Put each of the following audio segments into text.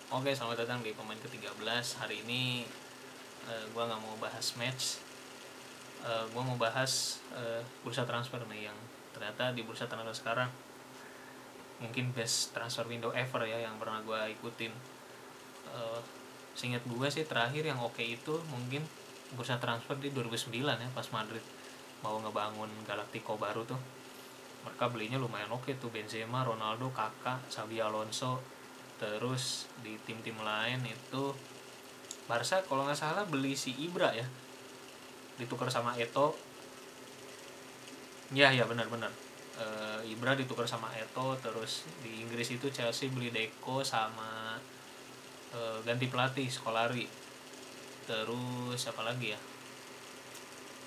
Oke, selamat datang di pemain ke-13. Hari ini gue nggak mau bahas match. Gue mau bahas bursa transfer nih, yang ternyata di bursa transfer sekarang mungkin best transfer window ever ya yang pernah gue ikutin. Seingat gue sih terakhir yang oke itu mungkin bursa transfer di 2009 ya, pas Madrid mau ngebangun Galactico baru tuh. Mereka belinya lumayan oke tuh, Benzema, Ronaldo, Kakak, Xabi Alonso. Terus di tim-tim lain itu Barca kalau nggak salah beli si Ibra ya, ditukar sama Eto. Ya benar-benar, Ibra ditukar sama Eto. Terus di Inggris itu Chelsea beli Deco sama ganti pelatih Scolari. Terus apa lagi ya,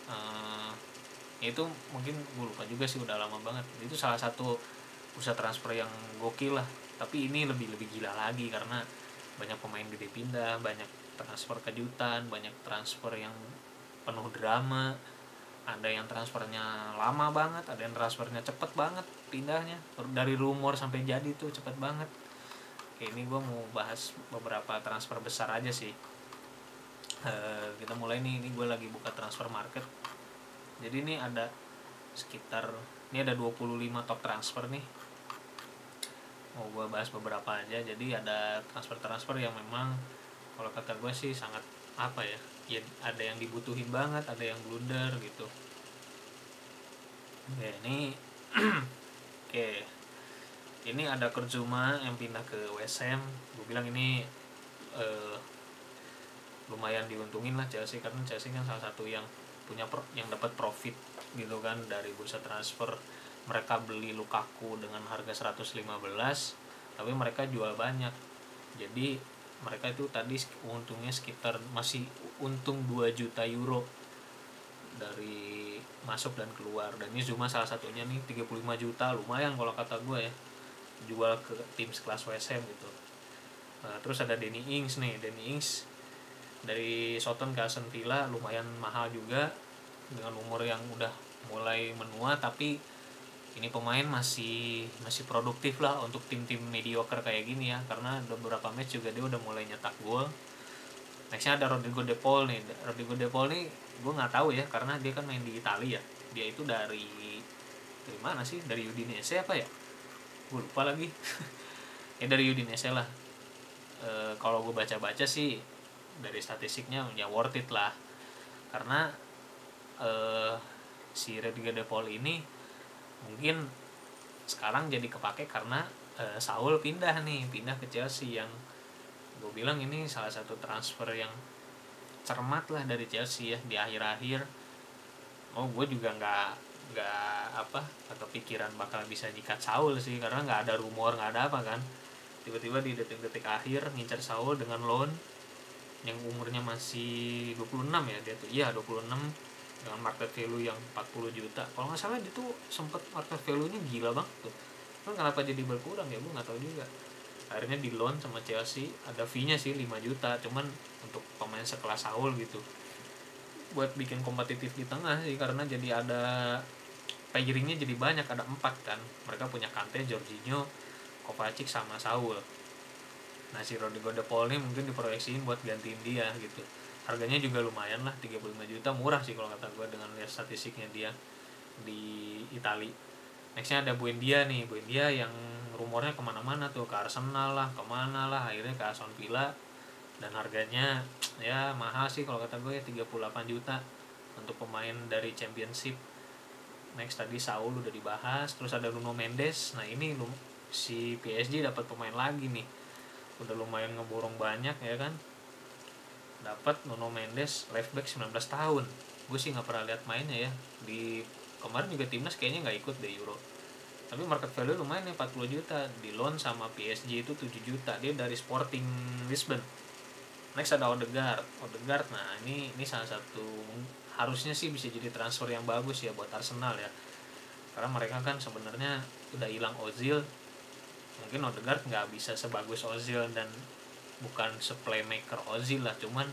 uh, itu mungkin gue lupa juga sih, udah lama banget. Itu salah satu bursa transfer yang gokil lah. Tapi ini lebih gila lagi karena banyak pemain gede pindah, banyak transfer kejutan, banyak transfer yang penuh drama. Ada yang transfernya lama banget, ada yang transfernya cepet banget pindahnya, dari rumor sampai jadi tuh cepet banget. Oke, ini gue mau bahas beberapa transfer besar aja sih. Kita mulai nih, ini gue lagi buka transfer market. Jadi ini ada sekitar, ini ada 25 top transfer nih, mau gue bahas beberapa aja. Jadi ada transfer yang memang kalau kata gue sih sangat apa ya, ya ada yang dibutuhin banget, ada yang blunder gitu. Oke, ini oke, ini ada Kurzuma yang pindah ke West Ham. Gue bilang ini lumayan diuntungin lah Chelsea, karena Chelsea kan salah satu yang yang dapat profit gitu kan dari bursa transfer. Mereka beli Lukaku dengan harga 115, tapi mereka jual banyak. Jadi mereka itu tadi untungnya sekitar, masih untung 2 juta euro dari masuk dan keluar. Dan ini cuma salah satunya nih 35 juta, lumayan kalau kata gue ya, jual ke tim sekelas West Ham gitu. Terus ada Danny Ings nih, Danny Ings dari Soton ke Aston Villa, lumayan mahal juga dengan umur yang udah mulai menua. Tapi ini pemain masih produktif lah untuk tim-tim mediocre kayak gini ya, karena beberapa match juga dia udah mulai nyetak gol. Nextnya ada Rodrigo De Paul nih. Rodrigo De Paul nih gue nggak tahu ya, karena dia kan main di Italia. Dia itu dari mana sih, dari Udinese apa ya, gue lupa lagi. Ya dari Udinese lah. Kalau gue baca-baca sih dari statistiknya ya worth it lah, karena si Rodrigo De Paul ini mungkin sekarang jadi kepake karena Saul pindah ke Chelsea. Yang gue bilang ini salah satu transfer yang cermat lah dari Chelsea ya di akhir-akhir. Gue juga nggak atau pikiran bakal bisa nyikat Saul sih, karena nggak ada rumor, nggak ada apa kan. Tiba-tiba di detik-detik akhir ngincar Saul dengan loan yang umurnya masih 26 ya dia tuh. Iya 26, dengan market value yang 40 juta. Kalau nggak salah dia tuh sempet market value-nya gila banget tuh. Kan kenapa jadi berkurang ya, gue nggak tahu juga. Akhirnya di loan sama Chelsea, ada fee-nya sih 5 juta, cuman untuk pemain sekelas Saul gitu, buat bikin kompetitif di tengah sih, karena jadi ada pairingnya jadi banyak, ada 4 kan. Mereka punya Kante, Jorginho, Kovacic sama Saul. Nah si Rodrigo De Paul ini mungkin diproyeksiin buat gantiin dia gitu. Harganya juga lumayan lah, 35 juta, murah sih kalau kata gue dengan lihat statistiknya dia di Itali. Nextnya ada Buendia nih, Buendia yang rumornya kemana-mana tuh, ke Arsenal lah, kemana lah, akhirnya ke Aston Villa. Dan harganya ya mahal sih kalau kata gue ya, 38 juta untuk pemain dari Championship. Next tadi Saul udah dibahas. Terus ada Nuno Mendes. Nah ini si PSG dapat pemain lagi nih, udah lumayan ngeborong banyak ya kan. Dapat Nuno Mendes, left back 19 tahun. Gue sih nggak pernah lihat mainnya ya, di kemarin juga timnas kayaknya nggak ikut deh Euro. Tapi market value lumayan nih, 40 juta. Di loan sama PSG itu 7 juta, dia dari Sporting Lisbon. Next ada Odegaard. Nah ini salah satu, harusnya sih bisa jadi transfer yang bagus ya buat Arsenal ya, karena mereka kan sebenarnya udah hilang Ozil. Mungkin Odegaard nggak bisa sebagus Ozil dan bukan seplaymaker Ozil lah, cuman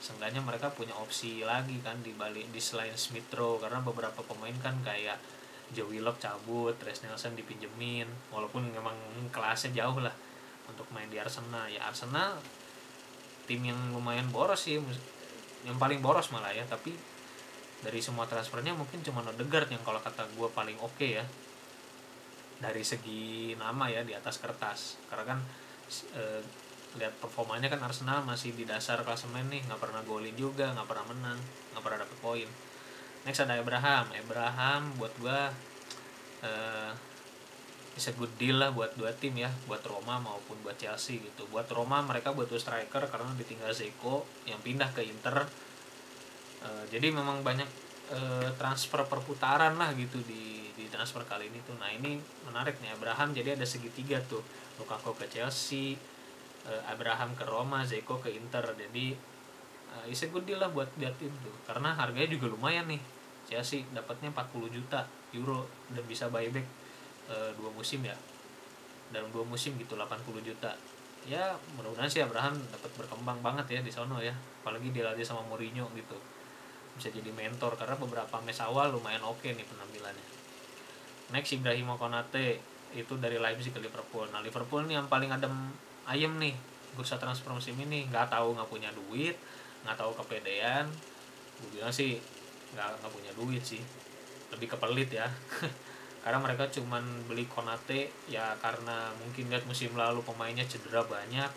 seenggaknya mereka punya opsi lagi kan di balik, di selain Smith Rowe, karena beberapa pemain kan kayak Joe Willock cabut, Reiss Nelson dipinjemin, walaupun memang kelasnya jauh lah untuk main di Arsenal. Ya Arsenal tim yang lumayan boros sih, yang paling boros malah ya, tapi dari semua transfernya mungkin cuma Odegaard yang kalau kata gue paling oke ya dari segi nama ya di atas kertas, karena kan lihat performanya kan Arsenal masih di dasar klasemen nih, nggak pernah golin juga, nggak pernah menang, nggak pernah dapet poin. Next ada Abraham buat gue is a good deal lah buat dua tim ya, buat Roma maupun buat Chelsea gitu. Buat Roma mereka butuh striker karena ditinggal Zeko yang pindah ke Inter. Jadi memang banyak transfer perputaran lah gitu di transfer kali ini tuh. Nah ini menarik nih, Abraham jadi ada segitiga tuh, Lukaku ke Chelsea, Abraham ke Roma, Zeko ke Inter. Jadi is a good deal lah buat dia tim tuh, karena harganya juga lumayan nih. Chelsea dapatnya 40 juta euro dan bisa buyback 2 musim ya, dalam 2 musim gitu 80 juta. Ya mudah-mudahan sih Abraham dapat berkembang banget ya di sono ya, apalagi dilatih sama Mourinho gitu, bisa jadi mentor karena beberapa match awal lumayan oke nih penampilannya. Next Ibrahim Konate itu dari Leipzig ke Liverpool. Nah Liverpool nih yang paling ayem nih bursa transfer musim ini, nggak punya duit, nggak tahu kepedean. Gue bilang sih nggak punya duit sih, lebih ke pelit ya. Karena mereka cuman beli Konate ya karena mungkin lihat musim lalu pemainnya cedera banyak,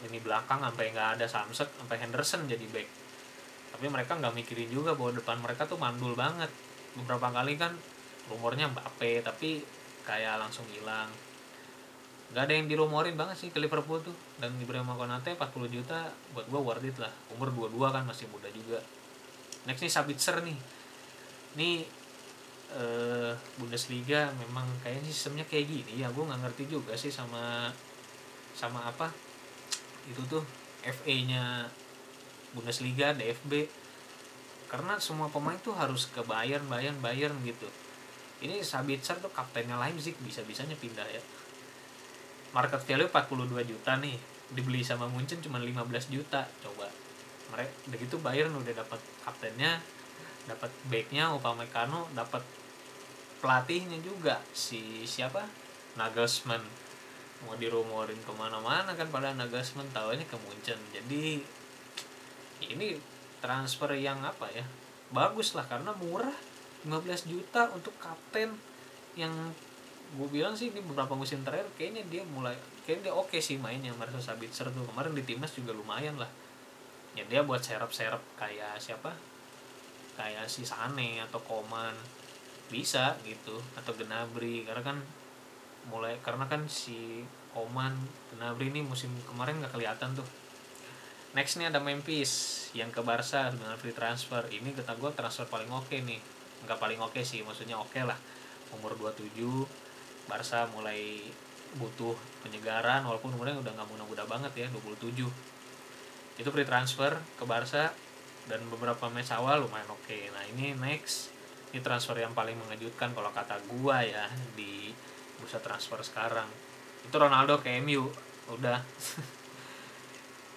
ini belakang sampai nggak ada Samsek, sampai Henderson jadi back. Tapi mereka nggak mikirin juga bahwa depan mereka tuh mandul banget. Beberapa kali kan rumornya Mbappe tapi kayak langsung hilang. Nggak ada yang dirumorin banget sih ke Liverpool tuh. Dan Ibrahim Konate 40 juta buat gue worth it lah, umur 22 kan, masih muda juga. Next nih Sabitzer nih. Nih Bundesliga memang kayaknya sistemnya kayak gini ya, gue nggak ngerti juga sih sama apa itu tuh FA-nya Bundesliga, DFB, karena semua pemain tuh harus ke Bayern gitu. Ini Sabitzer tuh kaptennya Leipzig, bisa-bisanya pindah ya. Market value 42 juta nih, dibeli sama Munchen cuma 15 juta. Coba mereka begitu, Bayern udah dapat kaptennya, dapat backnya Upamecano, dapat pelatihnya juga si siapa, Nagelsmann. Mau dirumorin kemana-mana kan pada Nagelsmann, tahunya ke Munchen. Jadi ini transfer yang apa ya, bagus lah karena murah, 15 juta untuk kapten yang gue bilang sih ini beberapa musim terakhir kayaknya dia oke sih mainnya. Marcel Sabitzer tuh kemarin di timnas juga lumayan lah ya, dia buat serap kayak siapa, kayak si Sane atau Coman bisa gitu, atau Gnabry, karena kan si Coman, Gnabry ini musim kemarin nggak kelihatan tuh. Next nih ada Memphis yang ke Barca dengan free transfer. Ini kata gue transfer paling oke nih, nggak paling oke sih, maksudnya oke lah. Umur 27, Barca mulai butuh penyegaran walaupun umurnya udah nggak muda-muda banget ya, 27. Itu free transfer ke Barca dan beberapa match awal lumayan oke. Nah ini next, ini transfer yang paling mengejutkan kalau kata gua ya di bursa transfer sekarang. Itu Ronaldo ke MU, udah.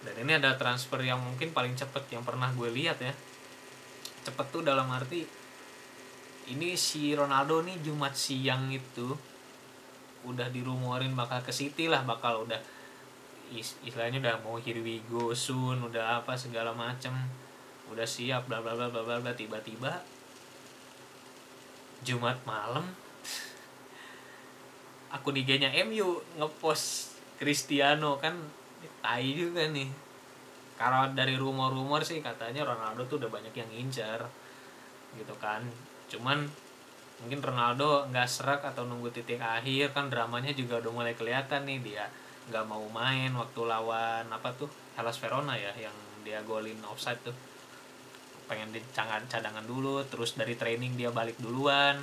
Dan ini ada transfer yang mungkin paling cepet yang pernah gue lihat ya. Cepet tuh dalam arti ini si Ronaldo nih Jumat siang itu udah dirumorin bakal ke City lah, bakal udah istilahnya udah mau here we go soon, udah apa segala macem, udah siap bla bla bla bla bla. Tiba-tiba Jumat malam akun IG-nya MU ngepost Cristiano, kan tai juga nih. Karena dari rumor-rumor sih katanya Ronaldo tuh udah banyak yang ngincar gitu kan. Cuman mungkin Ronaldo nggak serak atau nunggu titik akhir, kan dramanya juga udah mulai kelihatan nih. Dia nggak mau main waktu lawan apa tuh, Hellas Verona ya, yang dia golin offside tuh. Pengen cadangan dulu, terus dari training dia balik duluan.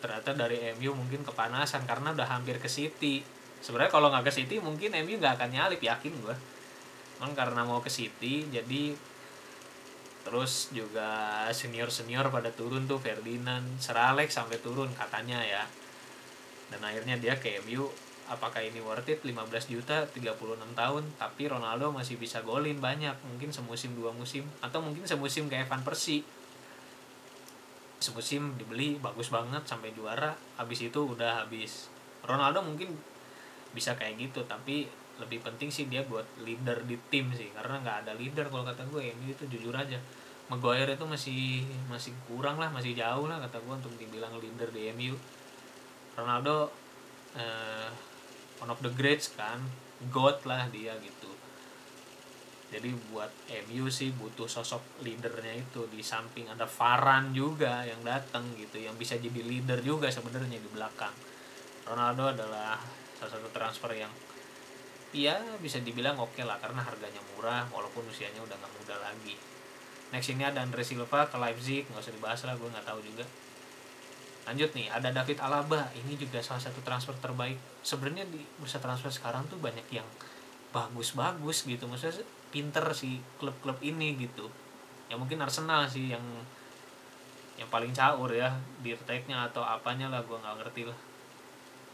Ternyata dari MU mungkin kepanasan karena udah hampir ke City. Sebenarnya kalau nggak ke City mungkin MU nggak akan nyalip, yakin gue. Emang karena mau ke City jadi terus juga senior pada turun tuh, Ferdinand, Sir Alex sampai turun katanya ya. Dan akhirnya dia ke MU. Apakah ini worth it? 15 juta, 36 tahun, tapi Ronaldo masih bisa golin banyak, mungkin semusim 2 musim, atau mungkin semusim kayak Van Persie. semusim dibeli bagus banget sampai juara, habis itu udah habis. Ronaldo mungkin bisa kayak gitu, tapi lebih penting sih dia buat leader di tim sih, karena nggak ada leader kalau kata gue ini itu jujur aja. Maguire itu masih masih kurang lah, masih jauh lah kata gue untuk dibilang leader di MU. Ronaldo one of the greats kan, god lah dia gitu. Jadi buat MU sih butuh sosok leadernya itu, di samping ada Varane juga yang datang gitu, yang bisa jadi leader juga sebenarnya di belakang. Ronaldo adalah salah satu transfer yang iya bisa dibilang oke lah, karena harganya murah walaupun usianya udah nggak muda lagi. Next ini ada Andre Silva ke Leipzig, nggak usah dibahas lah, gue nggak tahu juga. Lanjut nih, ada David Alaba, ini juga salah satu transfer terbaik. Sebenarnya di bursa transfer sekarang tuh banyak yang bagus-bagus gitu, maksudnya pinter sih klub-klub ini gitu. Ya mungkin Arsenal sih yang paling caur ya, di retake-nya atau apanya lah, gue nggak ngerti lah.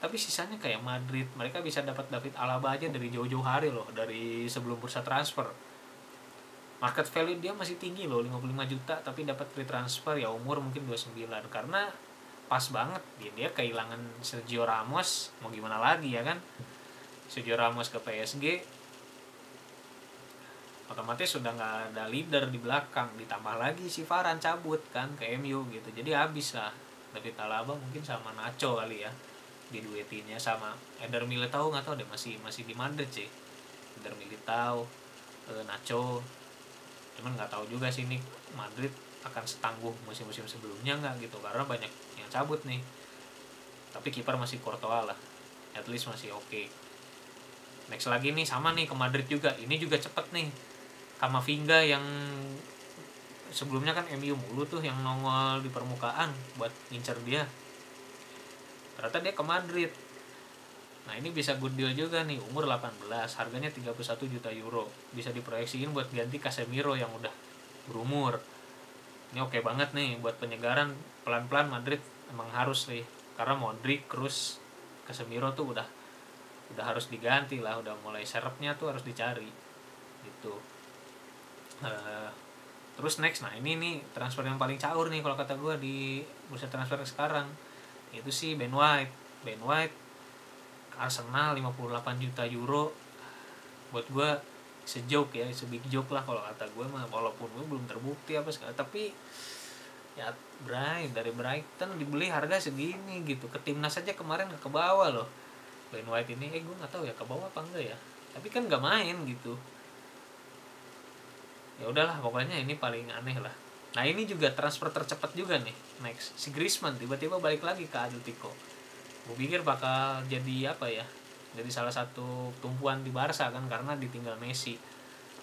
Tapi sisanya kayak Madrid, mereka bisa dapat David Alaba aja dari jauh-jauh hari loh, dari sebelum bursa transfer. Market value dia masih tinggi loh, 55 juta, tapi dapat free transfer ya umur mungkin 29, karena pas banget dia kehilangan Sergio Ramos, mau gimana lagi ya kan. Sergio Ramos ke PSG, otomatis sudah nggak ada leader di belakang, ditambah lagi si Varane cabut kan ke MU gitu, jadi habis lah. David Alaba mungkin sama Nacho kali ya diduetinnya, sama Eder Militao nggak tahu deh, masih di Madrid sih. Eder Militao, Nacho, cuman nggak tahu juga sih ini Madrid akan setangguh musim-musim sebelumnya nggak gitu, karena banyak yang cabut nih. Tapi kiper masih Courtois lah, at least masih oke. Next lagi nih sama nih ke Madrid juga, ini juga cepet nih. Kamavinga yang sebelumnya kan MU mulu tuh yang nongol di permukaan buat ngincer dia, ternyata dia ke Madrid. Nah ini bisa good deal juga nih, umur 18, harganya 31 juta euro, bisa diproyeksiin buat ganti Casemiro yang udah berumur. Ini oke banget nih buat penyegaran, pelan-pelan Madrid emang harus nih, karena Modric, Kroos, Casemiro tuh udah harus diganti lah, udah mulai serepnya tuh harus dicari gitu. Terus next, nah ini nih transfer yang paling caur nih kalau kata gue di bursa transfer sekarang, itu sih Ben White ke Arsenal 58 juta euro. Buat gue sejoke ya, sebig joke lah kalau kata gue mah, walaupun gue belum terbukti apa sekali, tapi ya dari Brighton dibeli harga segini gitu, ke timnas saja kemarin ke bawah loh Ben White ini. Gue nggak tahu ya ke bawah apa enggak ya, tapi kan nggak main gitu. Ya udahlah, pokoknya ini paling aneh lah. Nah ini juga transfer tercepat juga nih. Next, si Griezmann tiba-tiba balik lagi ke Atletico. Gue pikir bakal jadi apa ya, jadi salah satu tumpuan di Barca kan, karena ditinggal Messi.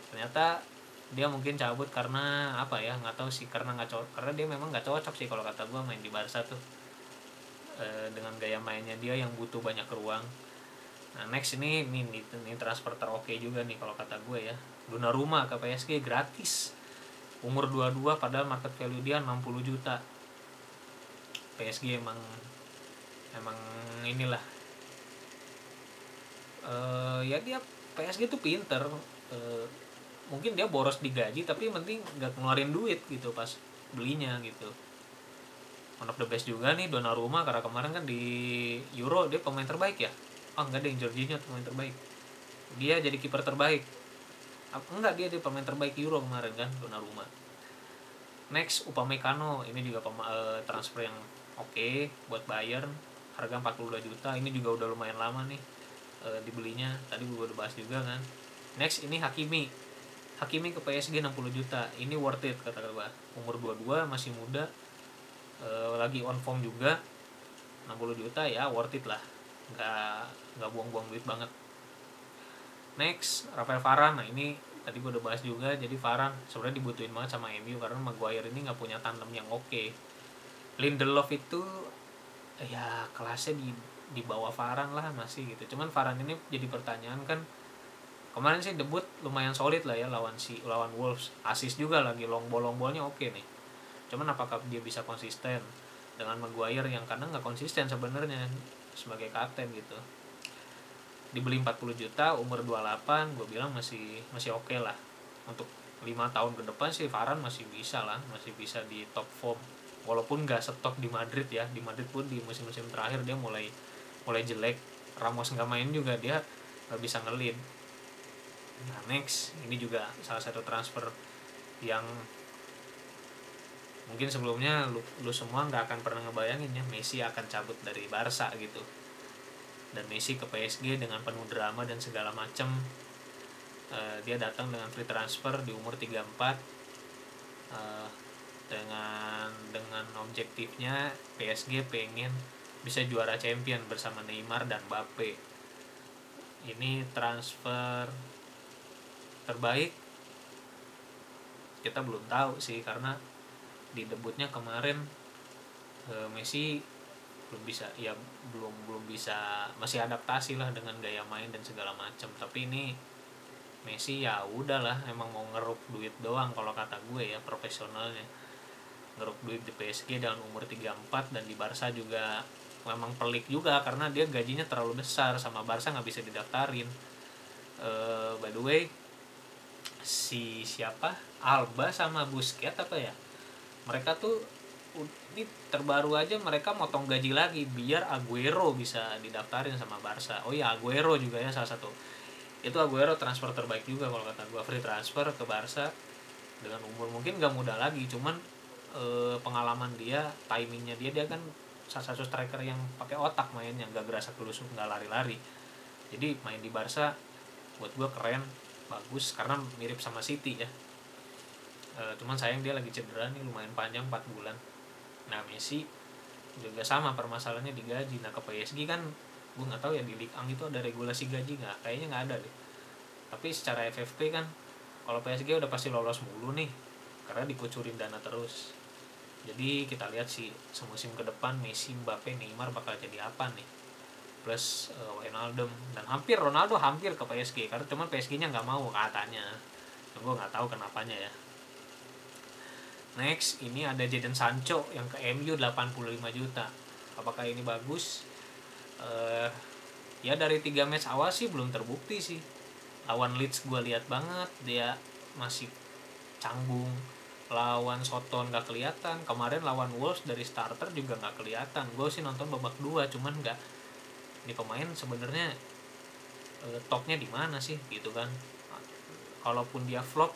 Ternyata dia mungkin cabut karena apa ya, nggak tahu sih, karena nggak cocok, karena dia memang nggak cocok sih kalau kata gue main di Barca tuh, dengan gaya mainnya dia yang butuh banyak ruang. Nah next ini transfer teroke juga nih kalau kata gue ya, Donnarumma ke PSG gratis, umur 22, padahal market value dia 60 juta. PSG emang inilah, ya dia PSG tuh pinter, mungkin dia boros di gaji tapi yang penting nggak ngeluarin duit gitu pas belinya gitu. One of the best juga nih Donnarumma, karena kemarin kan di Euro dia pemain terbaik ya. Enggak deh, Jorginho pemain terbaik, dia jadi kiper terbaik. Enggak, dia pemain terbaik Euro kemarin kan Donnarumma. Next, Upamecano, ini juga transfer yang oke buat Bayern, harga 42 juta. Ini juga udah lumayan lama nih dibelinya, tadi gue udah bahas juga kan. Next ini Hakimi ke PSG 60 juta. Ini worth it kata gue, umur 22, masih muda, lagi on form juga. 60 juta ya worth it lah, nggak buang-buang duit banget. Next, Rafael Varane. Nah ini tadi gue udah bahas juga, jadi Varane sebenarnya dibutuhin banget sama MU karena Maguire ini nggak punya tandem yang oke. Lindelof itu ya kelasnya di bawah Varane lah masih gitu. Cuman Varane ini jadi pertanyaan kan, kemarin sih debut lumayan solid lah ya lawan Wolves, assist juga lagi, long ballnya oke nih. Cuman apakah dia bisa konsisten dengan Maguire yang kadang nggak konsisten sebenarnya sebagai kapten gitu. Dibeli 40 juta, umur 28, gue bilang masih oke lah. Untuk 5 tahun ke depan sih Varane masih bisa lah, masih bisa di top form. walaupun nggak stop di Madrid ya. Di Madrid pun di musim-musim terakhir dia mulai jelek. Ramos nggak main juga dia nggak bisa ngelid. Nah next, ini juga salah satu transfer yang mungkin sebelumnya lu semua nggak akan pernah ngebayangin ya, Messi akan cabut dari Barca gitu. Dan Messi ke PSG dengan penuh drama dan segala macam. Dia datang dengan free transfer di umur 34, dengan objektifnya PSG pengen bisa juara champion bersama Neymar dan Mbappe. Ini transfer terbaik kita belum tahu sih, karena di debutnya kemarin Messi belum bisa, masih adaptasi lah dengan gaya main dan segala macam. Tapi ini Messi ya udahlah, emang mau ngeruk duit doang kalau kata gue ya, profesionalnya ngeruk duit di PSG dengan umur 34. Dan di Barca juga memang pelik juga karena dia gajinya terlalu besar, sama Barca nggak bisa didaftarin. By the way, si siapa, Alba sama Busquets apa ya, mereka tuh ini terbaru aja mereka motong gaji lagi biar Aguero bisa didaftarin sama Barca. Oh iya, Aguero juga ya salah satu. Itu Aguero transfer terbaik juga kalau kata gue, free transfer ke Barca dengan umur mungkin gak muda lagi, cuman pengalaman dia, timingnya dia kan salah satu striker yang pakai otak mainnya, gak gerasa kelusuk, gak lari-lari. Jadi main di Barca buat gue keren, bagus, karena mirip sama City ya. Cuman sayang dia lagi cedera nih lumayan panjang, 4 bulan. Nah Messi juga sama permasalahannya di gaji. Nah ke PSG kan gue nggak tahu ya di Ligue 1 itu ada regulasi gaji nggak, kayaknya nggak ada deh. Tapi secara FFP kan kalau PSG udah pasti lolos mulu nih karena dikucurin dana terus. Jadi kita lihat sih semusim ke depan Messi, Mbappe, Neymar bakal jadi apa nih, plus Wijnaldum. Dan Ronaldo hampir ke PSG karena cuman PSG-nya nggak mau katanya. Gue nggak tahu kenapanya ya. Next, ini ada Jadon Sancho yang ke MU 85 juta. Apakah ini bagus? Ya dari 3 match awal sih belum terbukti sih. Lawan Leeds gue lihat banget dia masih canggung. Lawan Soton gak kelihatan. Kemarin lawan Wolves dari starter juga gak kelihatan. Gue sih nonton babak 2, cuman gak, ini pemain sebenarnya topnya di mana sih gitu kan. Kalaupun dia flop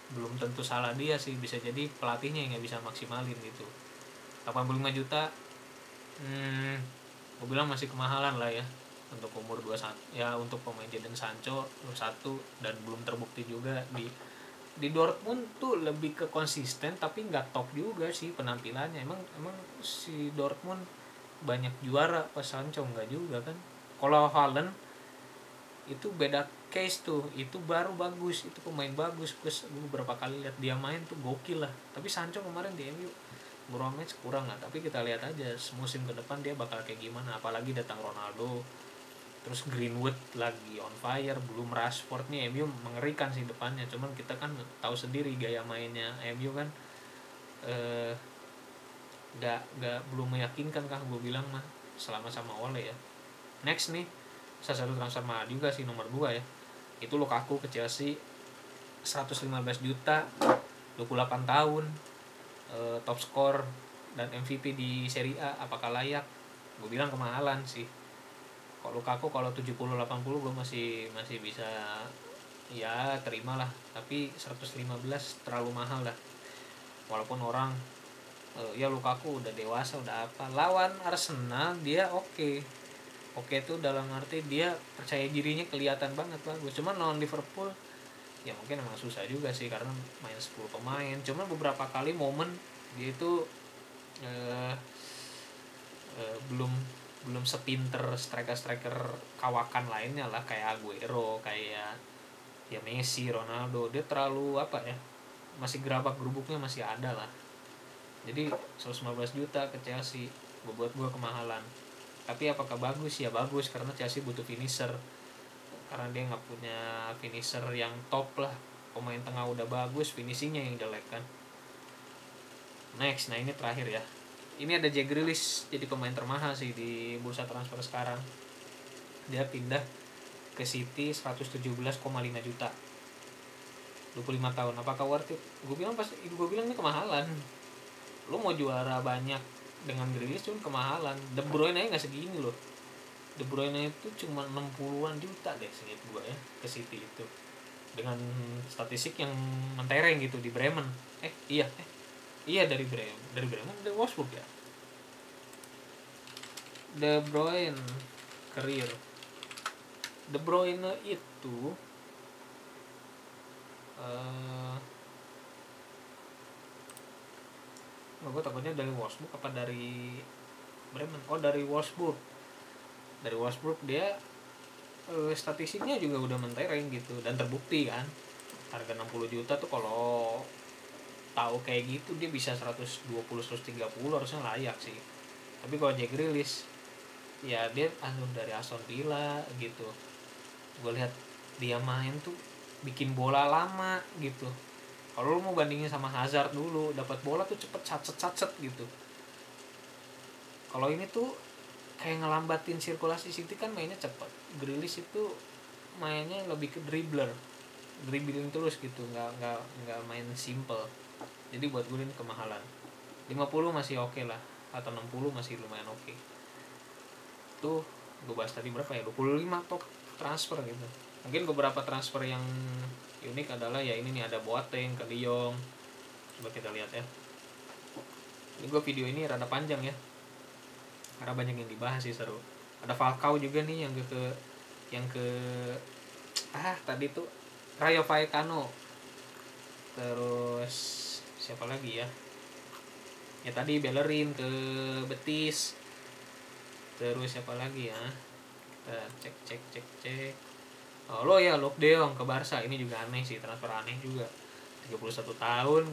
belum tentu salah dia sih, bisa jadi pelatihnya yang nggak bisa maksimalin gitu. 85 juta gue bilang masih kemahalan lah ya untuk umur 21 ya, untuk pemain Jadon Sancho 21, dan belum terbukti juga di Dortmund tuh lebih ke konsisten tapi nggak top juga sih penampilannya. Emang si Dortmund banyak juara pas Sancho nggak juga kan. Kalau Haaland itu beda case tuh, itu baru bagus, itu pemain bagus, plus beberapa kali lihat dia main tuh gokil lah. Tapi Sancho kemarin di MU beberapa match kurang lah. Tapi kita lihat aja musim ke depan dia bakal kayak gimana, apalagi datang Ronaldo, terus Greenwood lagi on fire, belum Rashford nih. MU mengerikan sih depannya, cuman kita kan tahu sendiri gaya mainnya MU kan belum meyakinkan kah gue bilang mah selama sama Ole ya. Next nih, salah satu transfer mahal juga sih nomor 2 ya, itu Lukaku ke Chelsea 115 juta, 28 tahun, top skor dan MVP di Serie A. Apakah layak? Gue bilang kemahalan sih. Kalau Lukaku kalau 70-80 gue masih bisa ya terima lah, tapi 115 terlalu mahal lah. Walaupun orang ya Lukaku udah dewasa, udah apa, lawan Arsenal dia oke tuh dalam arti dia percaya dirinya kelihatan banget bagus. Cuman lawan Liverpool ya mungkin emang susah juga sih karena main 10 pemain. Cuman beberapa kali momen dia itu belum sepinter striker kawakan lainnya lah, kayak Aguero, kayak ya Messi, Ronaldo. Dia terlalu apa ya, masih gerabak-gerubuknya masih ada lah. Jadi 115 juta ke Chelsea buat gue kemahalan. Tapi apakah bagus? Ya bagus, karena Chelsea butuh finisher, karena dia nggak punya finisher yang top lah. Pemain tengah udah bagus, finishingnya yang jelek kan. Next, nah ini terakhir ya, ini ada Jack Grealish jadi pemain termahal sih di bursa transfer sekarang. Dia pindah ke City 117,5 juta, 25 tahun. Apakah worth it? Gue bilang ini kemahalan. Lu mau juara banyak dengan Grealish cuma kemahalan. De Bruyne aja nggak segini loh. De Bruyne itu cuma 60-an juta deh seinget gue ya ke City itu, dengan statistik yang mentereng gitu di Bremen. Iya dari Wolfsburg ya. De Bruyne career. De Bruyne itu gue takutnya dari Wolfsburg apa dari Bremen. Oh, dari Wolfsburg. Dari Wolfsburg dia statistiknya juga udah mentereng gitu dan terbukti kan. Harga 60 juta tuh kalau tahu kayak gitu dia bisa 120 130 harusnya layak sih. Tapi kalau Jack Grealish ya dia dari Aston Villa gitu. Gue lihat dia main tuh bikin bola lama gitu. Kalau lu mau bandingin sama Hazard dulu, dapat bola tuh cepet sacet gitu. Kalau ini tuh kayak ngelambatin sirkulasi. City kan mainnya cepet. Grealish itu mainnya lebih ke dribbling terus gitu, nggak main simple. Jadi buat gue ini kemahalan. 50 masih oke lah, atau 60 masih lumayan oke. Tuh gue bahas tadi berapa ya, 25 top transfer gitu. Mungkin beberapa transfer yang unik adalah ya ini nih, ada Boateng ke Lyon. Coba kita lihat ya. Ini gue video ini rada panjang ya, karena banyak yang dibahas sih, seru. Ada Falcao juga nih yang ke tadi tuh Rayo Vallecano. Terus siapa lagi ya? Ya tadi Bellerin ke Betis. Terus siapa lagi ya? Kita cek. Oh lo ya, Luke De Jong ke Barca. Ini juga aneh sih, transfer aneh juga. 31 tahun.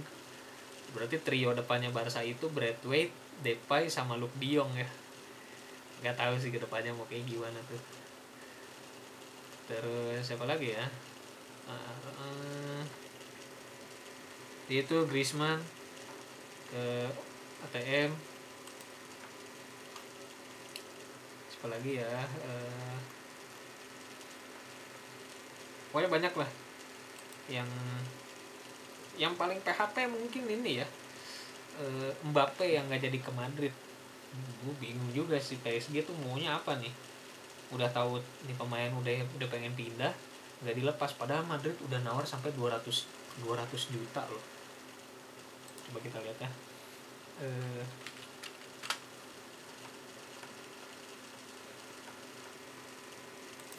Berarti trio depannya Barca itu Braithwaite, Depay sama Luke De Jong ya. Gak tahu sih ke depannya mau kayak gimana tuh. Terus siapa lagi ya? Itu Griezmann ke ATM. Siapa lagi ya? Pokoknya banyak lah. Yang paling PHP mungkin ini ya, Mbappe yang nggak jadi ke Madrid. Gue bingung juga sih, PSG tuh maunya apa nih. Udah tahu nih pemain udah pengen pindah, nggak dilepas, padahal Madrid udah nawar sampai 200 juta loh. Coba kita lihat ya.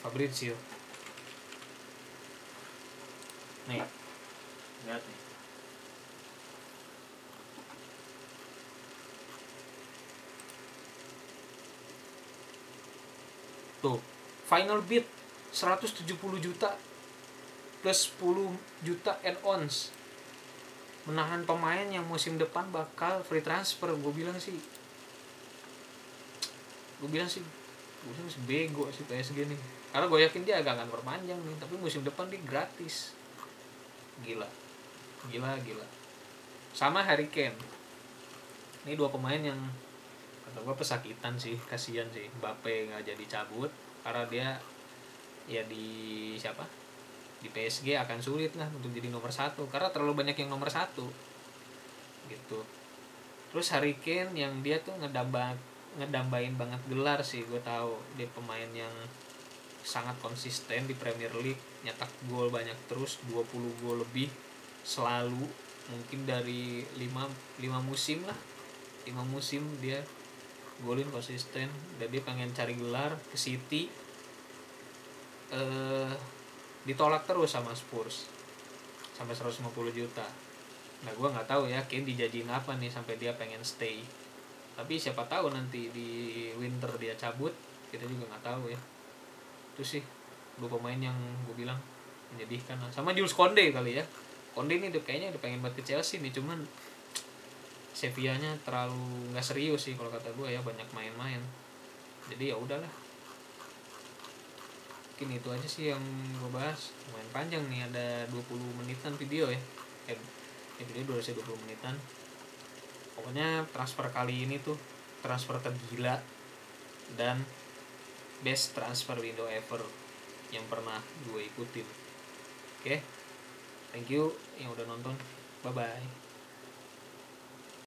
Fabrizio nih, lihat nih. Tuh, final bid 170 juta plus 10 juta add-ons. Menahan pemain yang musim depan bakal free transfer. Gue bilang sih bego sih PSG nih. Karena gue yakin dia agak akan perpanjang nih, tapi musim depan dia gratis. Gila. Sama Harry Kane. Ini dua pemain yang kata gue pesakitan sih, kasihan sih. Mbappe nggak jadi cabut karena dia ya di PSG akan sulit lah untuk jadi nomor 1 karena terlalu banyak yang nomor 1 gitu. Terus Harry Kane yang dia tuh ngedambain banget gelar sih. Gue tahu dia pemain yang sangat konsisten di Premier League, nyetak gol banyak terus, 20 gol lebih selalu. Mungkin dari 5 musim lah, 5 musim dia golin konsisten. Dan dia pengen cari gelar ke City, ditolak terus sama Spurs sampai 150 juta. Nah gue nggak tahu ya Kane dijadiin apa nih sampai dia pengen stay. Tapi siapa tahu nanti di winter dia cabut, kita juga nggak tahu ya. Itu sih dua pemain yang gue bilang menyedihkan. Sama Jules Koundé kali ya. Koundé ini kayaknya udah pengen banget ke Chelsea nih, cuman Sevilla-nya terlalu nggak serius sih kalau kata gue ya, banyak main-main. Jadi ya udahlah. Mungkin itu aja sih yang gue bahas. Lumayan panjang nih, ada 20 menitan video ya. Video durasi 20 menitan. Pokoknya transfer kali ini tuh transfer tergila dan best transfer window ever yang pernah gue ikutin. Oke, thank you yang udah nonton. Bye bye.